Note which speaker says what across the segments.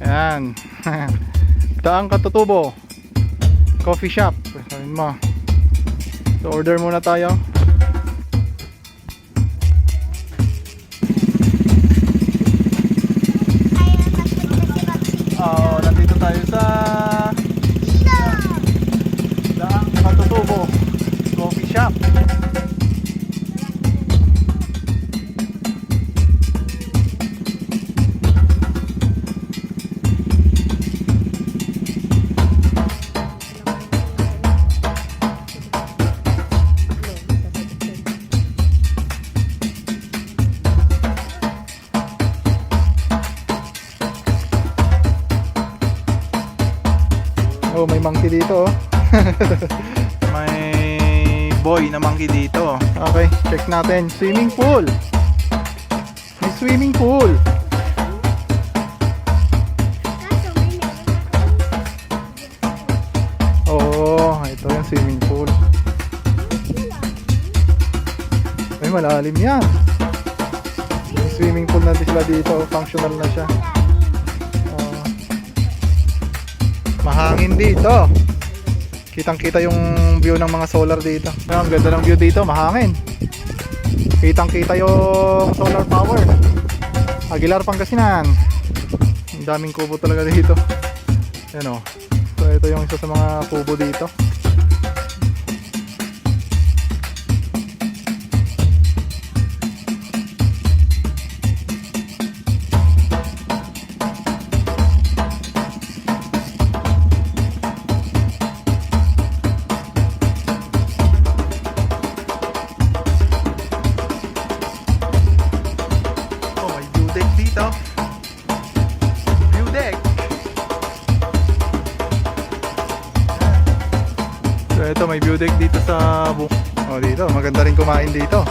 Speaker 1: Ayan. Daang Katutubo Coffee Shop. Sabihin mo. So order muna tayo. Nandito tayo sa Daang Katutubo Coffee Shop. Oh, may monkey dito oh. May boy na monkey dito. Okay, check natin. Swimming pool. May swimming pool. Oh, ito yung swimming pool. Ay, malalim yan. May swimming pool na sila dito. Functional na siya. Mahangin dito. Kitang kita yung view ng mga solar dito. Ang ganda ng view dito, mahangin. Kitang kita yung solar power. Aguilar, Pangasinan. Ang daming kubo talaga dito. Ayan o. So ito yung isa sa mga kubo dito. View deck. So ito may view deck dito sa dito maganda rin kumain dito.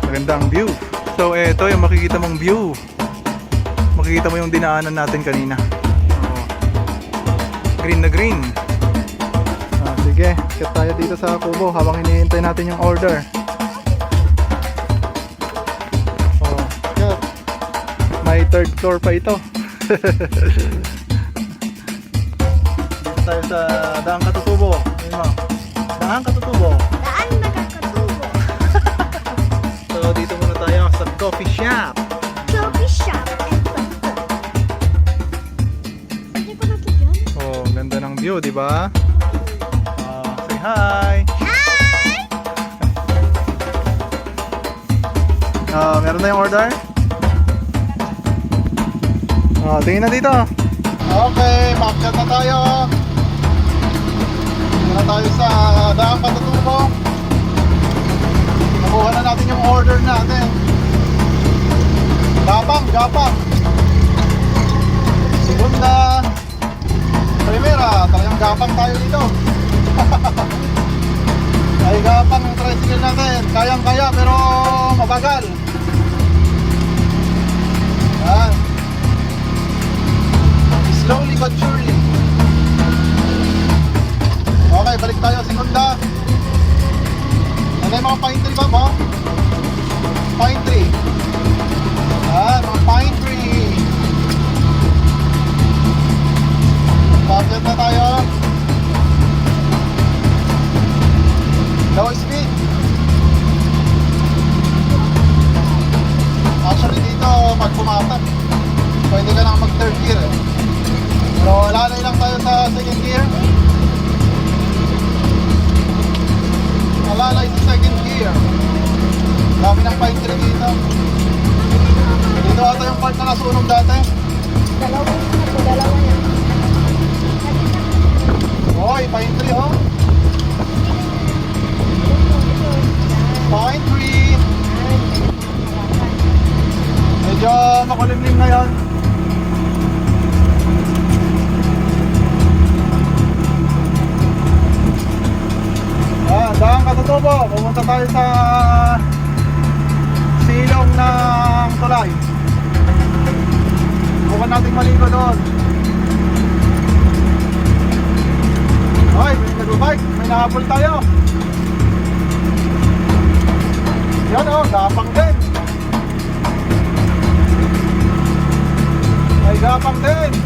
Speaker 1: Maganda ang view. So ito yung makikita mong view. Makikita mo yung dinaanan natin kanina. Green na green. Sige, kaya tayo dito sa kubo habang hinihintay natin yung order. May third floor pa ito. Dito tayo sa Daang Katutubo. Daang Katutubo.
Speaker 2: Daan Magkakatubo.
Speaker 1: So dito muna tayo sa coffee shop.
Speaker 2: Coffee shop and pagpo. Pwede ko na ito dyan?
Speaker 1: Oh, ganda ng view, di ba? Say hi.
Speaker 2: Hi!
Speaker 1: Meron na yung order? Tingin na dito. Okay, maakyat na tayo. Tingin na tayo sa Daang Katutubo. Nakuha na natin yung order natin. Gapang. Segunda. Primera. Talagang gapang tayo dito. Ay gapang yung tricycle natin. Kayang-kaya pero mabagal. Yan. Slowly but surely. Okay, balik tayo. Segunda. Ano yung mga pine tree ba mo? Pine tree. Mga pine tree. Bakit na tayo? Low speed. Actually dito pag pumatak pwede ka lang mag third gear eh. Pero lalay lang tayo sa second gear. Lalay sa second gear. Dami ng pine tree dito. Dito ata yung part na nasunog dati.
Speaker 2: Dalawa yan.
Speaker 1: Oy, pine tree oh. Pine tree. Medyo makulimlim ngayon. Daang Katutubo. Pumunta tayo sa silong ng tulay. Bukan natin maligo doon. Ay, may nag-bike. May nahabol tayo. Yan o, gapang din. May May gapang din.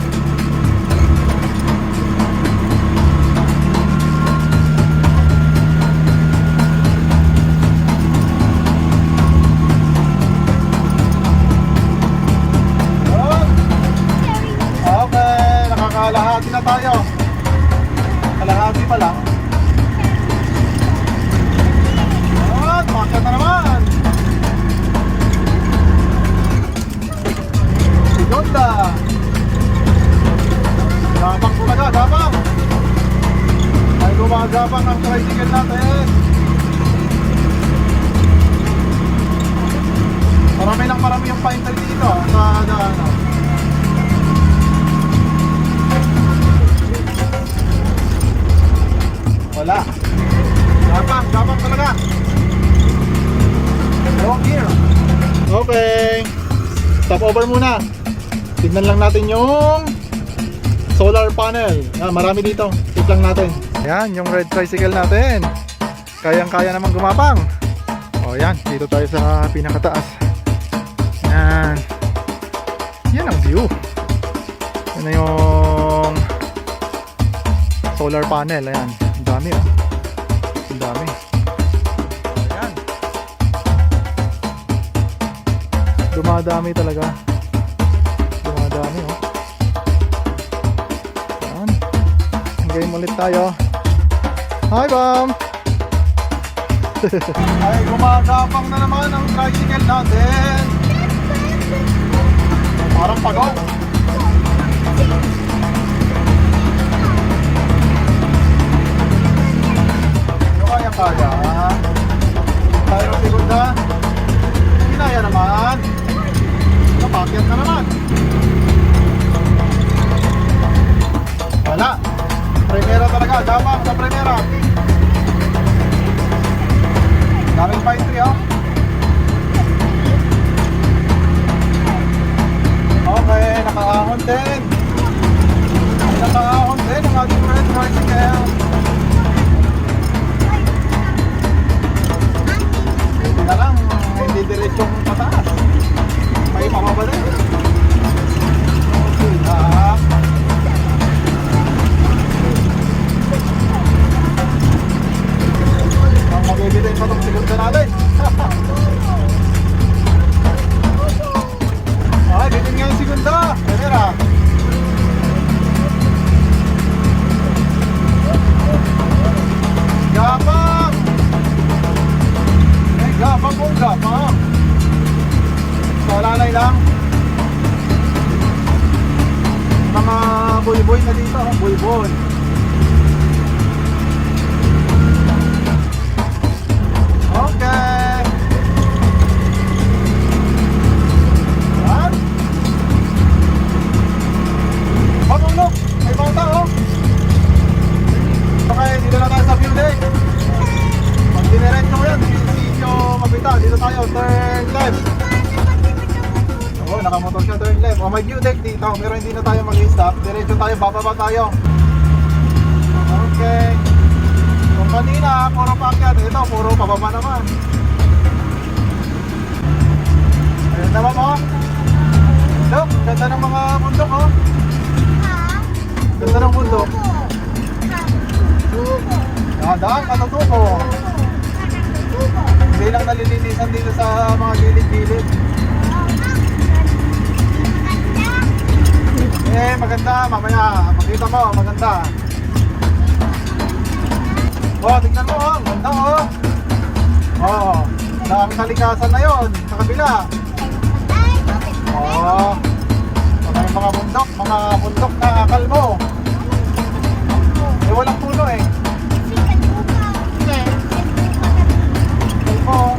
Speaker 1: Yun. Okay, nakakalahati na tayo. Kalahati pa lang. At makyat na naman. Si Jonda. Gapang talaga, gapang. Ay gumagapang ang tricycle natin. Marami yung painter dito sa daanan. Wala. Gapang talaga. Long gear. Okay. Stop over muna. Tignan lang natin yung solar panel. Marami dito. Tip lang natin. Ayan, yung red tricycle natin. Kayang-kaya naman gumapang. O yan, dito tayo sa pinakataas. Yan. Yan ang view. Yan na yung solar panel. Ayan. Ang dami ah. Ang dami. Ayan. Dumadami talaga. Dumadami oh. Ayan. Game ulit tayo. Hi Bam! Ay gumagapang na naman ang tricycle natin. Parang pagaw. Kaya tayo segunda. Kinaya naman. Napakyat na naman. Wala. Primera talaga. Gapang sa primera. Daming pine tree oh. Okay, nakaahon din. Nakaahon din ang ating red tricycle. Hindi na lang, hindi diretsong pataas. May pamabalik. Okay na. Ang mabibitin pa itong segunda natin. Ay, bitin nga yung segunda. Primera. Gapang! May gapang kung gapang. So, lalay lang. Mga boy-boy na dito. Boy-boy. Okay. Yan. Matulog. May mga tao. Okay, dito na tayo sa view deck. Pag diniretso mo yan, dito mabita. Dito tayo, turn left. Oo, nakamotor siya, turn left. O, may view deck dito, pero hindi na tayo mag-stop. Diretso tayo, bababa tayo. Okay. Kung kanina, puro paakyat. Ito, puro pababa naman. Ayun naman mo. Look, ganda ng mga bundok oh. Ganda ng bundok. Daan, katutuko. Hindi lang nalilinisan dito sa mga gilid-gilid. Maganda. Mamaya, makita mo, maganda. Oh, tignan mo oh. Ganda oh. Oh, ang kalikasan na yon sa kabila. Oh, may mga bundok na akal mo. Eh, walang puno eh. Oh.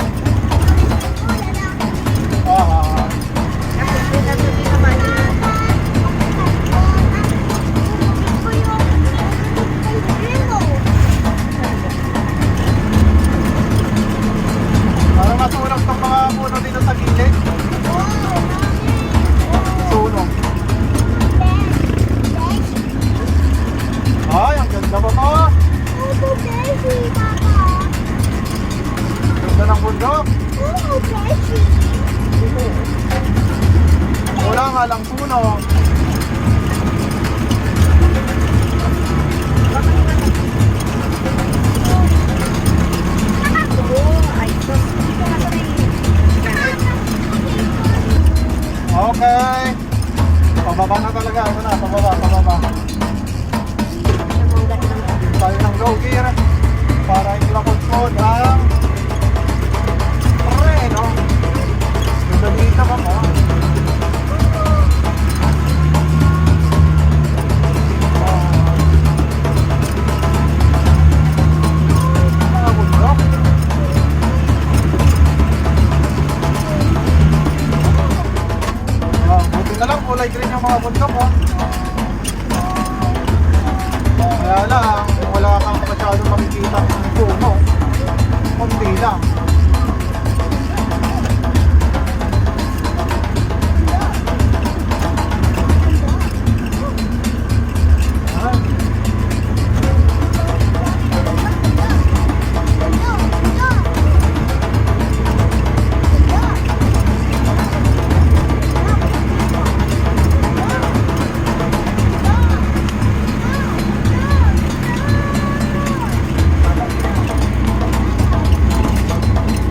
Speaker 1: Parang matulog tong mga puno dito sa gilid. Sunog. Okay. Pababa na talaga. Ito na, pababa, pababa. Tayo ng low gear para hindi makonsod ang preno. Ganda dito ka mo. Mga bundok. Buti na lang kulay green yung mga bundok oh. Kaya lang, wala kang masyadong makikita ng puno. Kunti lang.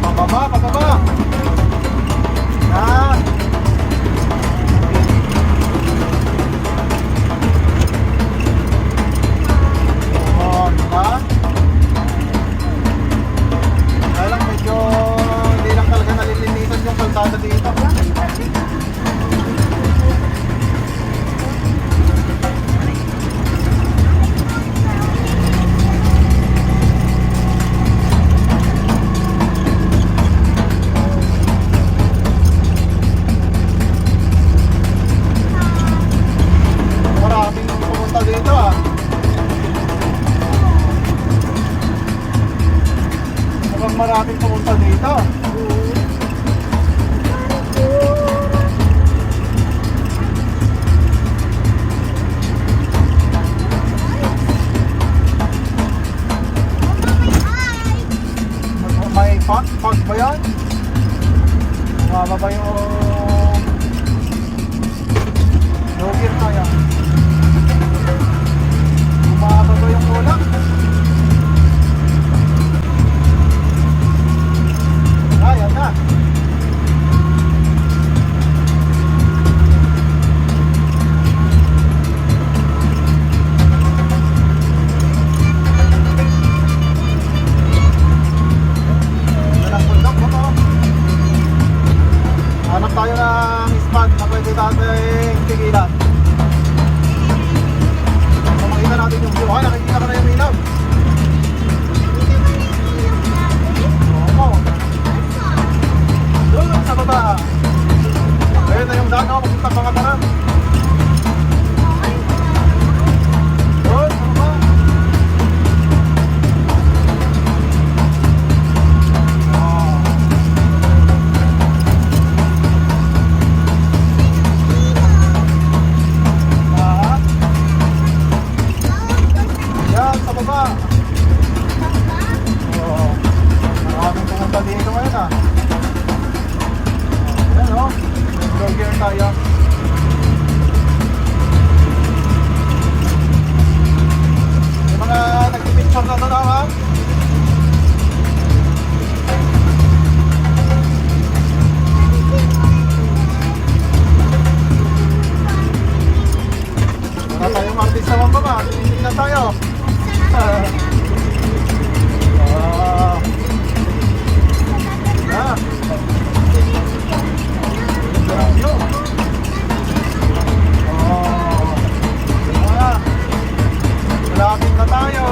Speaker 1: Pababa, pababa. Yan. Oh, diba? Kaya lang medyo hindi lang talaga nalilinisan yung kalsada dito. Maraming pumunta dito ah. Mukhang maraming pumunta dito. May pag ba yan? Mababa yung low gear na yan. Mababa yung ulap. Yan na. Walang bundok mo to. Hanap tayo ng spot na pwede natin tigilan. Kung makita natin yung view. Nakikita ko na yung ilaw. Oo. Doon sa baba. Ayun na yung daan ako papunta mga taran. Doon sa baba. Yan sa baba. Oo. Maraming pumunta dito ngayon ah. Ayan o. Low gear tayo. May mga nagpipicture na doon ha. Wala tayong artista mga baba. Hindi na tayo. Ah. Grabe. Oh. Diba? Malapit na tayo.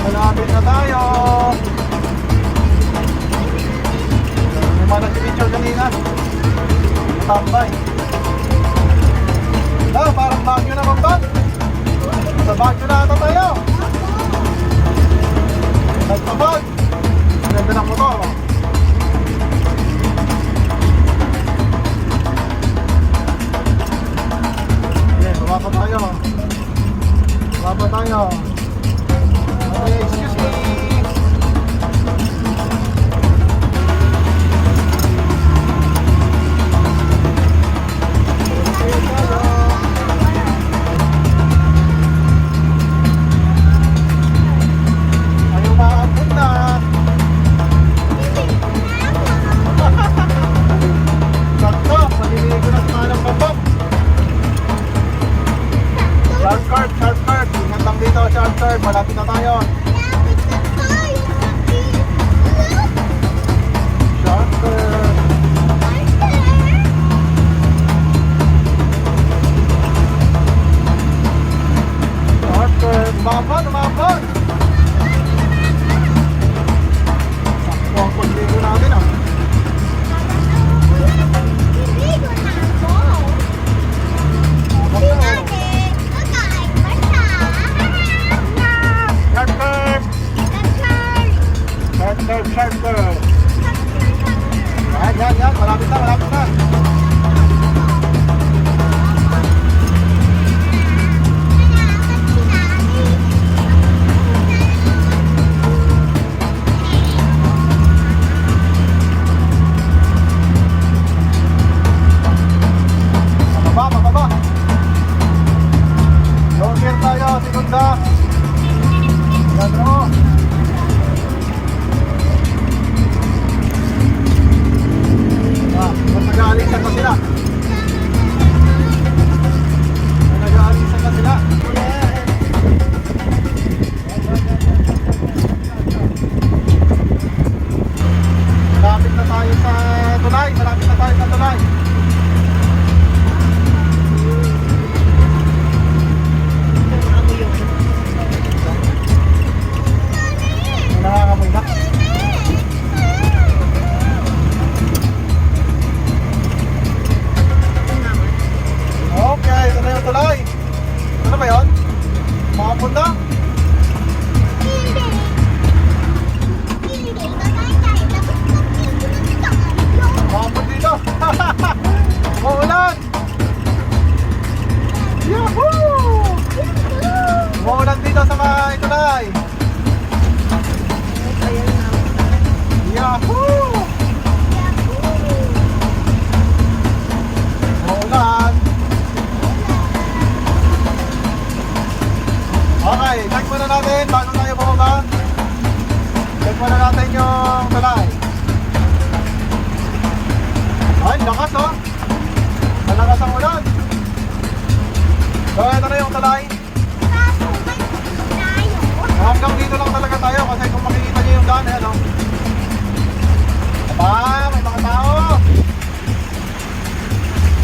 Speaker 1: Malapit na tayo. May mga nag-picture kanina. Matambay. Ah, parang Baguio naman ba? Sa Baguio na ata tayo. Nagpabag. Ganda ng motor. Okay, baba pa tayo. Baba pa tayo. Okay, excuse me. Ayaw maabot na.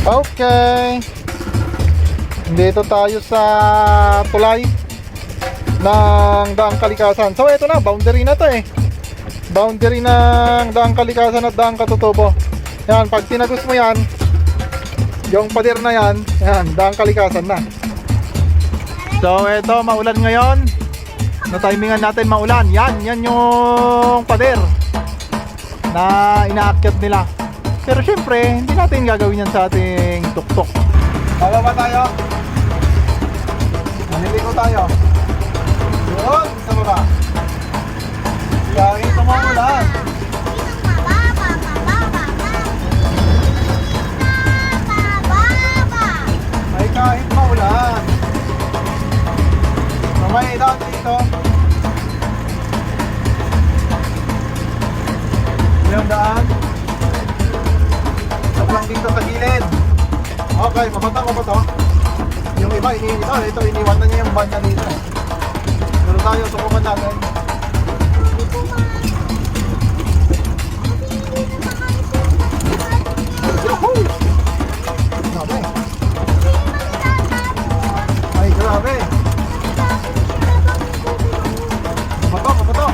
Speaker 1: Okay. Dito tayo sa tulay ng Daang Kalikasan. So ito na, boundary na to eh. Boundary ng Daang Kalikasan at Daang Katutubo. Yan, pag tinagos mo yan, yung pader na yan, Daang Kalikasan na. So ito, maulan ngayon. Na-timingan natin maulan. Yan yung pader na inaakyat nila. Pero syempre, hindi natin gagawin yan sa ating tuktok. Bababa tayo. Maniliko tayo. Yun, sa baba. Kahit umuulan. Ay kahit maulan. May daan dito. Yung daan. Stop lang dito sa gilid. Okay, mabato. Yung iba, ito iniwan na niya yung van niya dito. Pero tayo, subukan natin. Yahoo! Grabe. Ay, grabe. Mabato.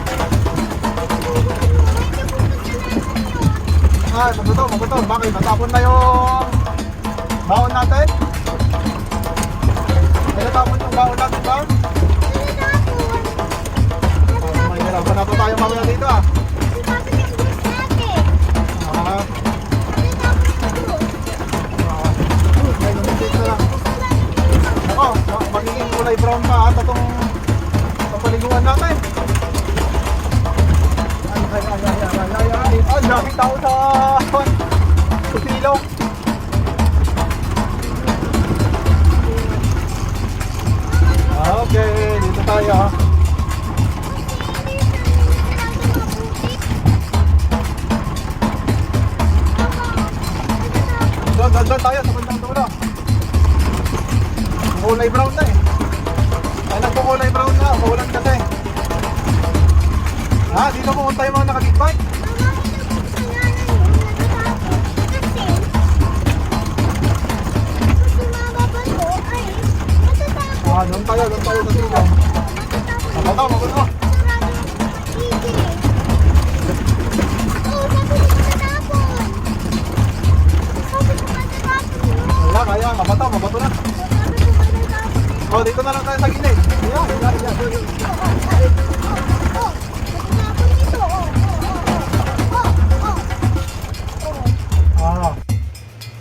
Speaker 1: Ay, mabato. Bakit? Natapon na yung baon natin? May natapon yung baon natin ba? May nalaban na tayo mamaya dito ah. May lumitik na lang. Ako, magiging kulay brown pa at itong paliguan natin. Ay, daming tao sa silong. Okay, dito tayo. Doon tayo sa bandang dulo. Kulay brown na eh. Ay, nagkukulay brown na. Maulan kasi. Dito pumunta yung mga nakagig-bike. Doon tayo sa silong. Mabato. Wala, kaya mabato na. Dito na lang tayo sa gilid.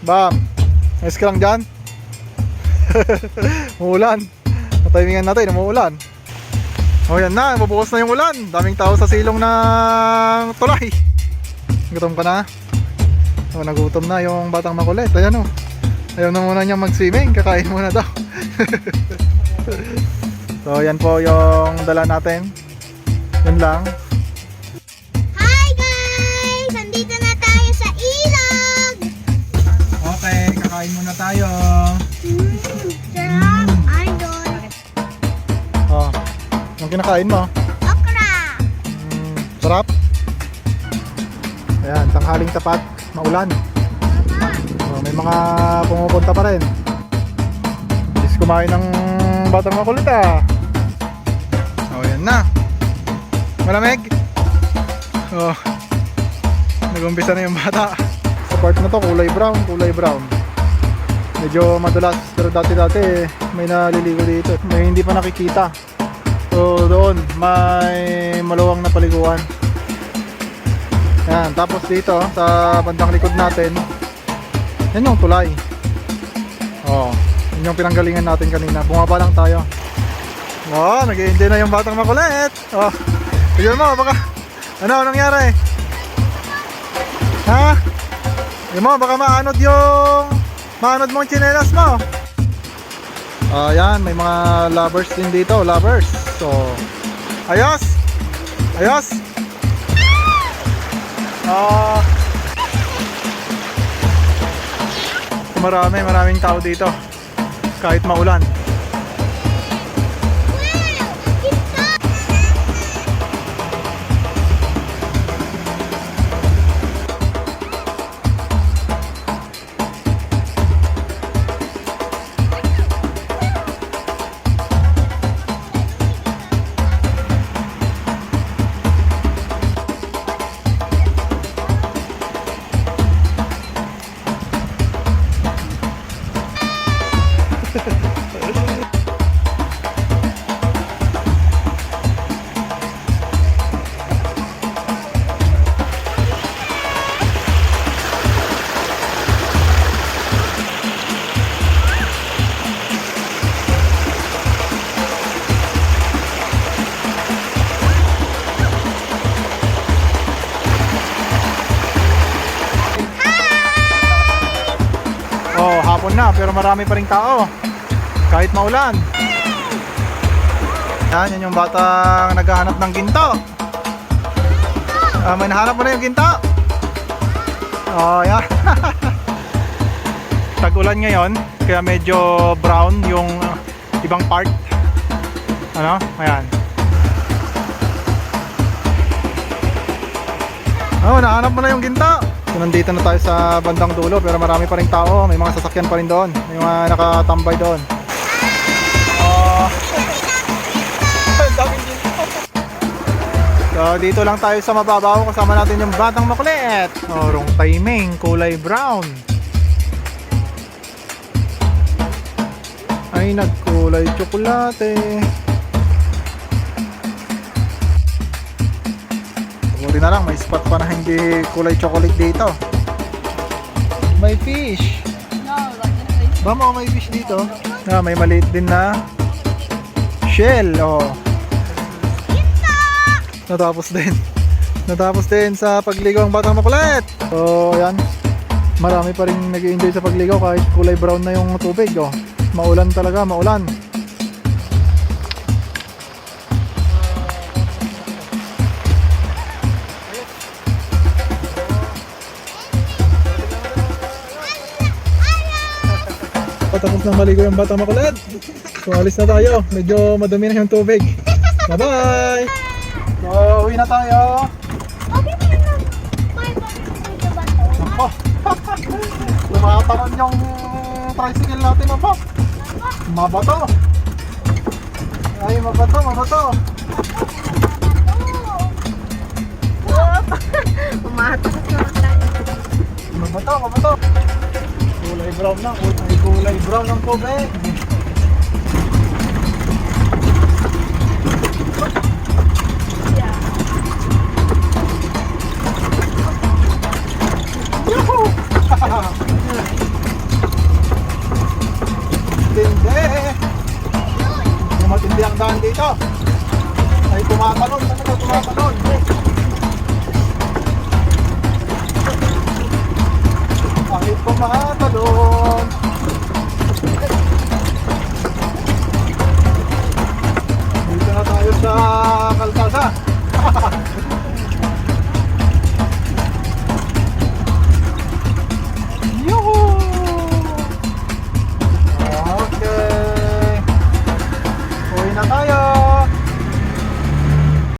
Speaker 1: Bam! Ayos ka lang dyan? Umuulan. Natimingan natin, umuulan. Yan na, mabukas na yung ulan. Daming tao sa silong ng tulay. Gutom ka na? Nagutom na yung batang makulit. Ayan o. Ayaw na muna niyang mag-swimming. Kakain muna daw. So yan po yung dala natin. Yan lang.
Speaker 2: Hi guys! Nandito na tayo sa ilog!
Speaker 1: Okay, kakain muna tayo.
Speaker 2: Sarap! Idol!
Speaker 1: Anong kinakain mo?
Speaker 2: Okra!
Speaker 1: Sarap? Ayan, tanghaling tapat. Maulan. May mga pumupunta pa rin. Is kumain ng batang makulit ah. Yan na. Malamig. Nag-umpisa na yung bata. Sa part na to kulay brown. Medyo madulas pero dati may naliligo dito. May hindi pa nakikita. So doon may maluwang na paliguan. Yan, tapos dito sa bandang likod natin, yan yung tulay. Yun yung pinanggalingan natin kanina. Bumaba lang tayo. Nag-i-enjoy na yung batang makulit. Tignan mo, baka ano nangyari? Tignan mo, baka maanod mong tsinelas mo. Yan, may mga lovers din dito, lovers. So, ayos. Maraming tao dito kahit maulan. Oh, hapon na pero marami pa ring tao. Kahit maulan. Yan yung batang naghahanap ng ginto. May nahanap mo na yung ginto? Oh, yan. Tag-ulan ngayon, kaya medyo brown yung ibang part. Ano? Ayan. Oh, nahanap mo na yung ginto. So, nandito na tayo sa bandang dulo pero marami pa rin tao. May mga sasakyan pa rin doon. May mga nakatambay doon. Oh. Daming ginto. So, dito lang tayo sa mababaw. Kasama natin yung batang makulit. Oh, wrong timing. Kulay brown. Ay, nagkulay tsokolate. Buti na lang, may spot pa na hindi kulay chocolate dito. May fish. Bama, may fish dito. May maliit din na shell. Oh. Natapos din sa pagligo ang batang makulit. So, yan. Marami pa rin nag-i-enjoy sa pagligo kahit kulay brown na yung tubig. Oh. Maulan talaga, maulan. Tapos na maligo yung batang makulit. So alis na tayo. Medyo madumi na yung tubig. Bye bye. So uwi na tayo.
Speaker 2: Okay mo na. Bye-bye ba to?
Speaker 1: Ako. Lumataran yung tricycle natin ako. Mabato. Ay mabato, mabato.
Speaker 2: Umahatak naman tayo.
Speaker 1: Mabato, mabato. Kulay brown na. Kulay brown ng tubig. Tindi. Yung matindi ang daan dito. Ay tumatalon. Talaga tumatalon.